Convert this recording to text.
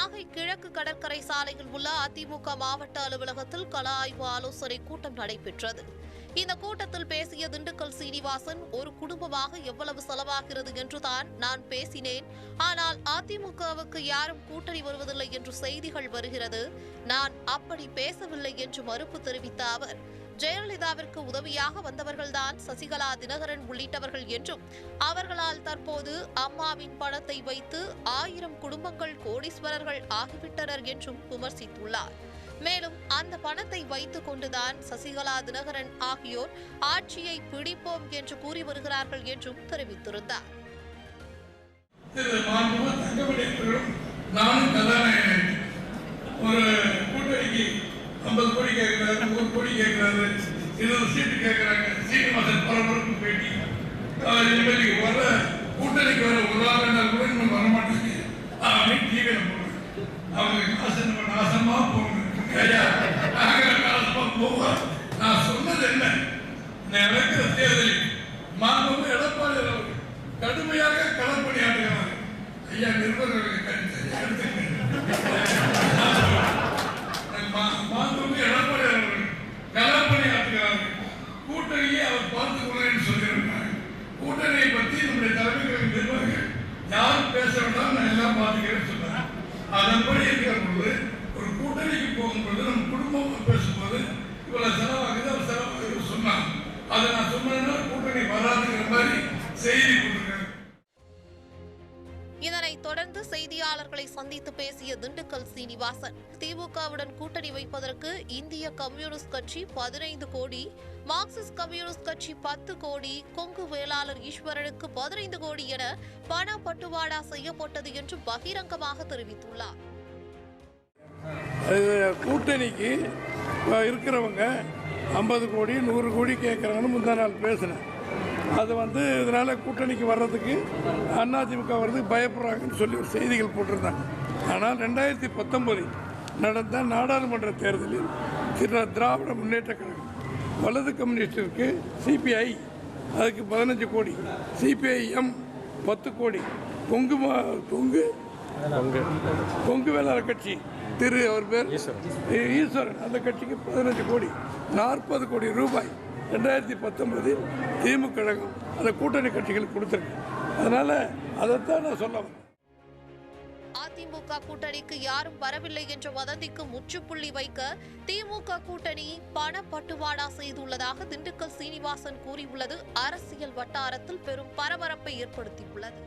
நாகை கிழக்கு கடற்கரை சாலையில் உள்ள அதிமுக மாவட்ட அலுவலகத்தில் கள ஆய்வு ஆலோசனை கூட்டம் நடைபெற்றது. இந்த கூட்டத்தில் பேசிய திண்டுக்கல் சீனிவாசன், ஒரு குடும்பமாக எவ்வளவு செலவாகிறது என்றுதான் நான் பேசினேன். ஆனால் அதிமுகவுக்கு யாரும் கூட்டணி வருவதில்லை என்று செய்திகள் வருகிறது. நான் அப்படி பேசவில்லை என்று மறுப்பு தெரிவித்த அவர், ஜெயலலிதாவிற்கு உதவியாக வந்தவர்கள்தான் சசிகலா, தினகரன் உள்ளிட்டவர்கள் என்றும், அவர்களால் தற்போது அம்மாவின் பணத்தை வைத்து 1000 குடும்பங்கள் கோடீஸ்வரர்கள் ஆகிவிட்டனர் என்றும் விமர்சித்துள்ளார். மேலும் அந்த பணத்தை வைத்துக் கொண்டுதான் சசிகலா, தினகரன் ஆகியோர் ஆட்சியை பிடிப்போம் என்று கூறி வருகிறார்கள் என்றும் தெரிவித்திருந்தார். ஒரு கூட்டணிக்கு 50 கோடி கேட்கிறாரு, 100 கோடி கேட்கிறாரு, 20 சீட்டு கேட்கிறாங்க. சீனிவாசன் பரபரப்பு பேட்டி, வர கூட்டணிக்கு வர ஒரு ஆள் கூட இன்னும் வரமாட்டேங்க அப்படின்னு டிவியில போடுறேன். அவங்க காசு நாசமா போகணும், நாசமா போவோம். நான் சொன்னது என்ன, நடக்கிற தேர்தலில் மாண்புமிகு எடப்பாடி அவர்கள் கடுமையாக களப்பணியாற்றுகிறார். ஐயா நிருபர்களுக்கு கருத்து கூட்டணியை அவர் பார்த்துக் கொள்ள சொல்லியிருக்காங்க. கூட்டணியை பற்றி நம்முடைய தலைமைகள் நிர்வாகிகள் யாரும் பேச வேண்டாம், நான் எல்லாம் பார்த்துக்கிறேன்னு சொன்னாங்க. அதன்படி இருக்கிற பொழுது ஒரு கூட்டணிக்கு போகும்போது நம்ம குடும்பம் பேசும்போது இவ்வளவு செலவாகுது, அவர் செலவாகுது சொன்னாங்க. அதை நான் சொன்னதுனால கூட்டணி வராதுங்கிற மாதிரி செய்தி கொடுத்துருக்காங்க. இதனைத் தொடர்ந்து செய்தியாளர்களை சந்தித்து பேசிய திண்டுக்கல் சீனிவாசன், திமுகவுடன் கூட்டணி வைப்பதற்கு இந்திய கம்யூனிஸ்ட் கட்சி 15 கோடி, மார்க்சிஸ்ட் கம்யூனிஸ்ட் கட்சி 10 கோடி, கொங்கு வேளாளர் ஈஸ்வரனுக்கு 15 கோடி என பண பட்டுவாடா செய்யப்பட்டது என்று பகிரங்கமாக தெரிவித்துள்ளார். கூட்டணிக்கு இருக்கிறவங்க 50 கோடி 100 கோடி கேட்கறாங்கன்னு முந்தா நாள் பேசினேன். அது இதனால கூட்டணிக்கு வர்றதுக்கு அதிமுக வர்றதுக்கு பயப்படுறாங்கன்னு சொல்லி ஒரு செய்திகள் போட்டிருந்தாங்க. ஆனால் 2019 நடந்த நாடாளுமன்ற தேர்தலில் திராவிட முன்னேற்ற கழகம், வலது கம்யூனிஸ்டிற்கு சிபிஐ அதுக்கு 15 கோடி, சிபிஐஎம் 10 கோடி, கொங்கு வேளாளர் கட்சி அவர் பேர் ஈஸ்வரன், அந்த கட்சிக்கு 15 கோடி, 40 கோடி ரூபாய் 2019 திமுக கழகம் அந்த கூட்டணி கட்சிகளுக்கு கொடுத்திருக்கு. அதனால அதைத்தான் நான் சொல்ல வந்தேன். அதிமுக கூட்டணிக்கு யாரும் வரவில்லை என்ற வதந்திக்கு முற்றுப்புள்ளி வைக்க திமுக கூட்டணி பண பட்டுவாடா செய்துள்ளதாக திண்டுக்கல் சீனிவாசன் கூறியுள்ளது அரசியல் வட்டாரத்தில் பெரும் பரபரப்பை ஏற்படுத்தியுள்ளது.